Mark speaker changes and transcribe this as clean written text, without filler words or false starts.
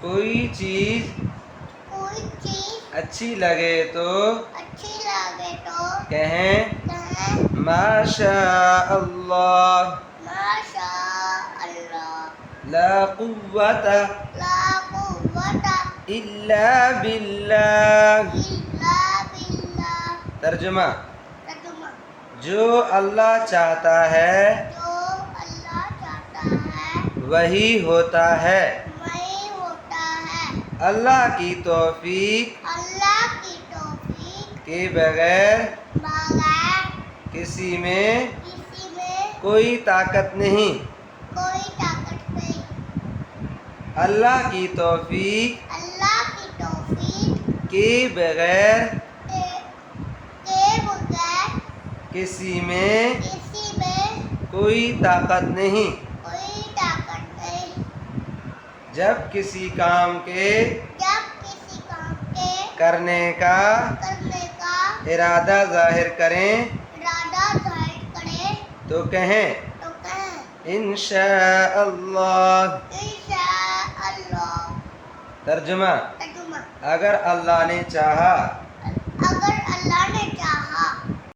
Speaker 1: کوئی چیز اچھی لگے تو کہیں ماشاء اللہ لا قوت الا باللہ۔ ترجمہ: جو اللہ چاہتا ہے وہی ہوتا ہے۔ اللہ کی توفیق کے بغیر کسی میں کوئی طاقت نہیں۔ اللہ کی توفیق کے بغیر کسی میں کوئی طاقت نہیں۔ جب کسی کام کے کرنے کا ارادہ ظاہر کریں تو کہیں انشاءاللہ۔ ترجمہ: اگر اللہ نے چاہا